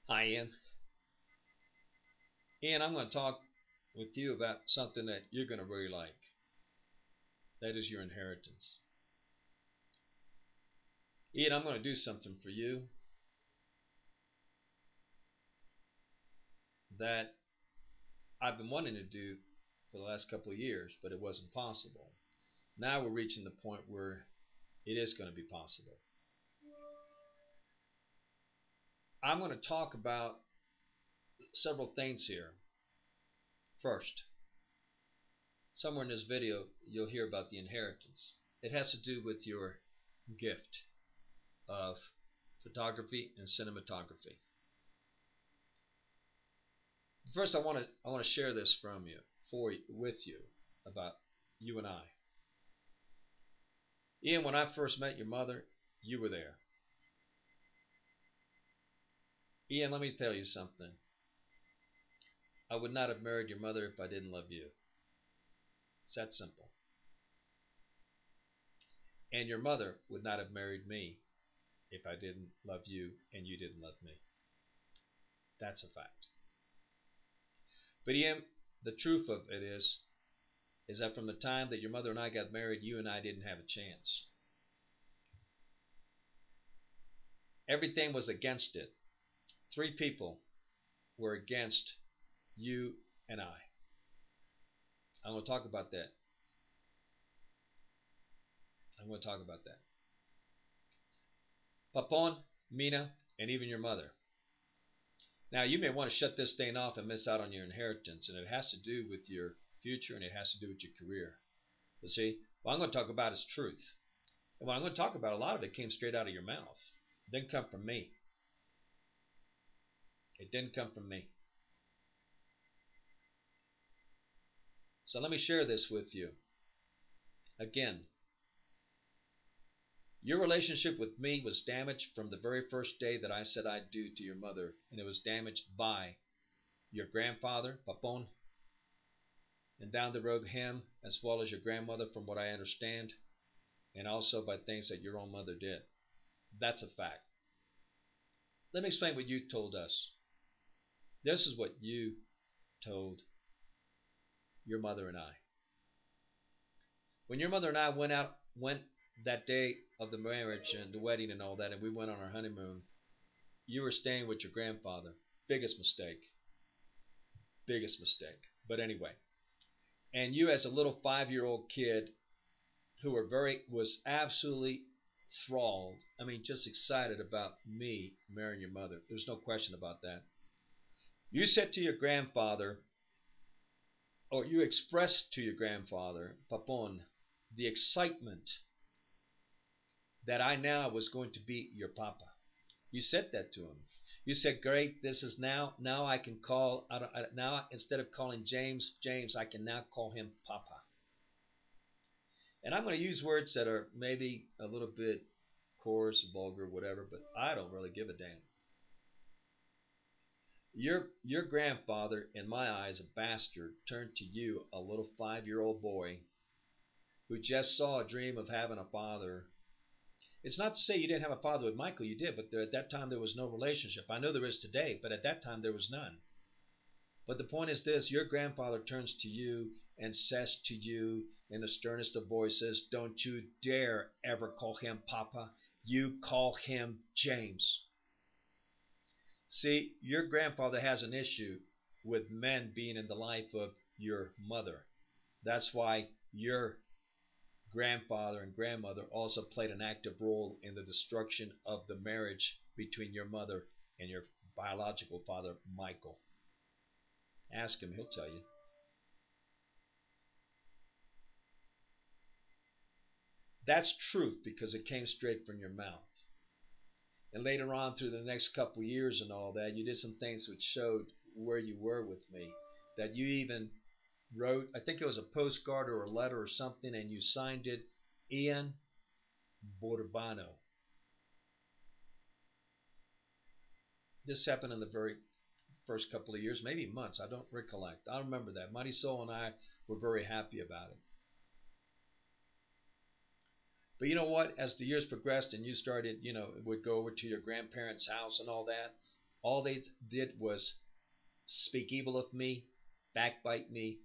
Hi, Ian. Ian, I'm going to talk with you about something that you're going to really like. That is your inheritance. Ian, I'm going to do something for you that I've been wanting to do for the last couple of years, but it wasn't possible. Now we're reaching the point where it is going to be possible. I'm going to talk about several things here. First, somewhere in this video, you'll hear about the inheritance. It has to do with your gift of photography and cinematography. First, I want to share this from you, with you, about you and I. Ian, when I first met your mother, you were there. Ian, let me tell you something. I would not have married your mother if I didn't love you. It's that simple. And your mother would not have married me if I didn't love you and you didn't love me. That's a fact. But Ian, the truth of it is that from the time that your mother and I got married, you and I didn't have a chance. Everything was against it. Three people were against you and I. I'm going to talk about that. I'm going to talk about that. Papon, Mina, and even your mother. Now, you may want to shut this thing off and miss out on your inheritance, and it has to do with your future and it has to do with your career. But see, what I'm going to talk about is truth. And what I'm going to talk about, a lot of it came straight out of your mouth. It didn't come from me. It didn't come from me. So let me share this with you. Again, your relationship with me was damaged from the very first day that I said I'd do to your mother, and it was damaged by your grandfather, Papon, and down the road him, as well as your grandmother, from what I understand, and also by things that your own mother did. That's a fact. Let me explain what you told us. This is what you told your mother and I. When your mother and I went that day of the marriage and the wedding and all that, and we went on our honeymoon, you were staying with your grandfather. Biggest mistake. Biggest mistake. But anyway, and you as a little 5-year-old kid who was absolutely enthralled. I mean, just excited about me marrying your mother. There's no question about that. You said to your grandfather, or you expressed to your grandfather, Papon, the excitement that I now was going to be your papa. You said that to him. You said, "Great, this is now I can call now instead of calling James James, I can now call him Papa." And I'm going to use words that are maybe a little bit coarse, vulgar, whatever, but I don't really give a damn. Your grandfather, in my eyes, a bastard, turned to you, a little 5-year-old boy who just saw a dream of having a father. It's not to say you didn't have a father with Michael, you did, but at that time there was no relationship. I know there is today, but at that time there was none. But the point is this: your grandfather turns to you and says to you in the sternest of voices, "Don't you dare ever call him Papa. You call him James." See, your grandfather has an issue with men being in the life of your mother. That's why your grandfather and grandmother also played an active role in the destruction of the marriage between your mother and your biological father, Michael. Ask him, he'll tell you. That's truth because it came straight from your mouth. And later on, through the next couple of years and all that, you did some things which showed where you were with me. That you even wrote, I think it was a postcard or a letter or something, and you signed it Ian Borbano. This happened in the very first couple of years, maybe months. I don't recollect. I remember that. Mighty Soul and I were very happy about it. But you know what? As the years progressed and you started, would go over to your grandparents' house and all that, All they did was speak evil of me, backbite me,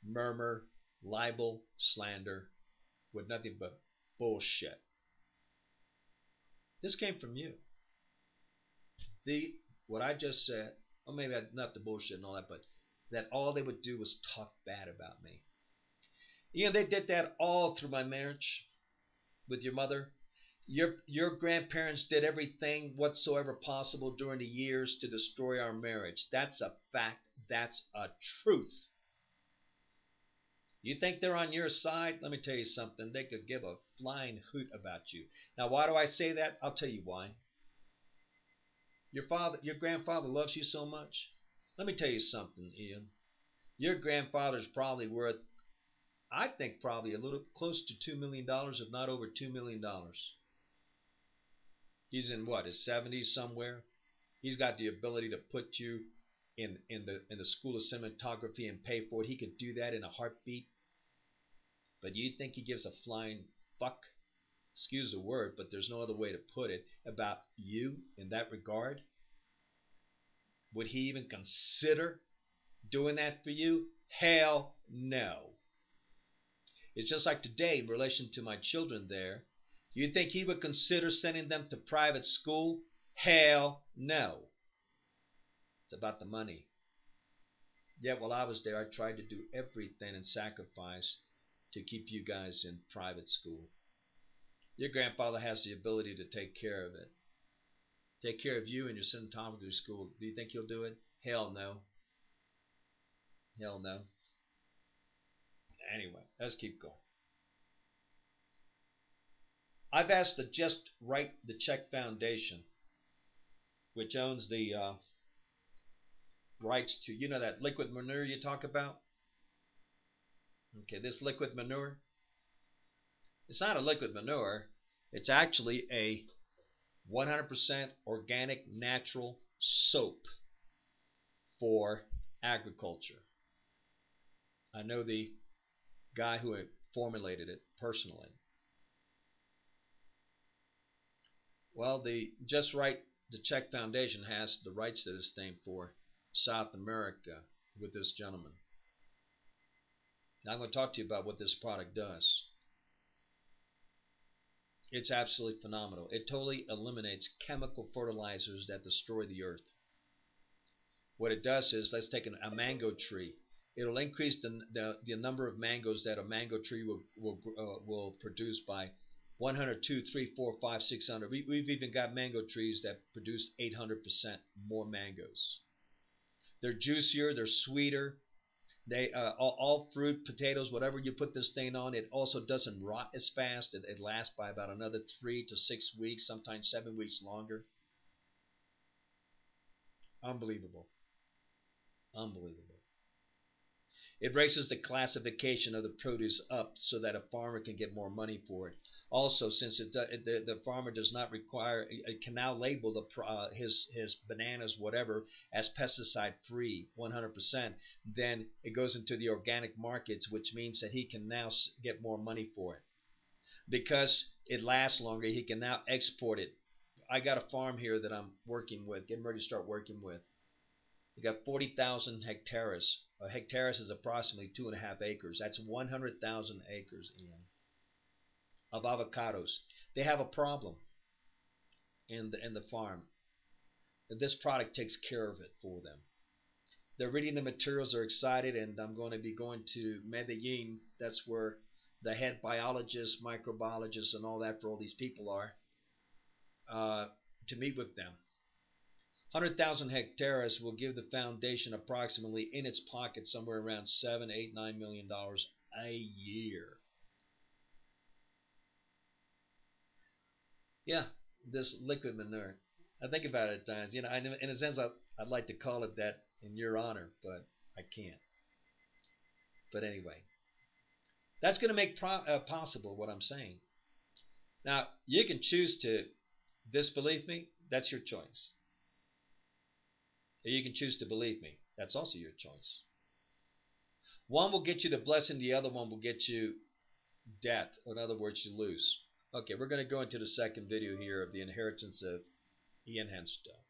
murmur, libel, slander, with nothing but bullshit. This came from you. The what I just said, or maybe not the bullshit and all that, but that all they would do was talk bad about me. They did that all through my marriage with your mother. Your grandparents did everything whatsoever possible during the years to destroy our marriage. That's a fact. That's a truth. You think they're on your side? Let me tell you something. They could give a flying hoot about you. Now, why do I say that? I'll tell you why. Your grandfather loves you so much. Let me tell you something, Ian. Your grandfather's probably worth, I think, probably a little close to $2 million, if not over $2 million. He's in what, his 70s somewhere. He's got the ability to put you in the school of cinematography and pay for it. He could do that in a heartbeat. But you think he gives a flying fuck? Excuse the word, but there's no other way to put it about you in that regard. Would he even consider doing that for you? Hell no. It's just like today in relation to my children there. You think he would consider sending them to private school? Hell no. It's about the money. Yet while I was there, I tried to do everything and sacrifice to keep you guys in private school. Your grandfather has the ability to take care of it. Take care of you and your cinematography school. Do you think he'll do it? Hell no. Hell no. Anyway, let's keep going. I've asked the Just Right the Check Foundation, which owns the rights to, that liquid manure you talk about? Okay, this liquid manure, it's not a liquid manure. It's actually a 100% organic natural soap for agriculture. I know the guy who formulated it personally. Well, the Just Right the Check Foundation has the rights to this thing for South America with this gentleman. Now I'm going to talk to you about what this product does. It's absolutely phenomenal. It totally eliminates chemical fertilizers that destroy the earth. What it does is, let's take a mango tree. It'll increase the number of mangoes that a mango tree will produce by 100, 2, 3, 4, 5, 600. We've even got mango trees that produce 800% more mangoes. They're juicier, they're sweeter. They all fruit, potatoes, whatever you put this thing on, it also doesn't rot as fast. It lasts by about another 3 to 6 weeks, sometimes 7 weeks longer. Unbelievable. Unbelievable. It raises the classification of the produce up so that a farmer can get more money for it. Also, since the farmer does not require, it can now label his bananas, whatever, as pesticide free, 100%. Then it goes into the organic markets, which means that he can now get more money for it because it lasts longer. He can now export it. I got a farm here that I'm working with, getting ready to start working with. We got 40,000 hectares. A hectares is approximately 2.5 acres. That's 100,000 acres, Ian, of avocados. They have a problem in the farm. This product takes care of it for them. They're reading the materials, they're excited, and I'm going to be going to Medellin. That's where the head biologists, microbiologists, and all that for all these people are, to meet with them. 100,000 hectares will give the foundation approximately in its pocket somewhere around $7, $8, $9 million a year. Yeah, this liquid manure. I think about it at times. In a sense, I'd like to call it that in your honor, but I can't. But anyway, that's going to make possible what I'm saying. Now, you can choose to disbelieve me. That's your choice. Or you can choose to believe me. That's also your choice. One will get you the blessing, the other one will get you death. In other words, you lose. Okay, we're going to go into the second video here of the inheritance of Ian Hensdill.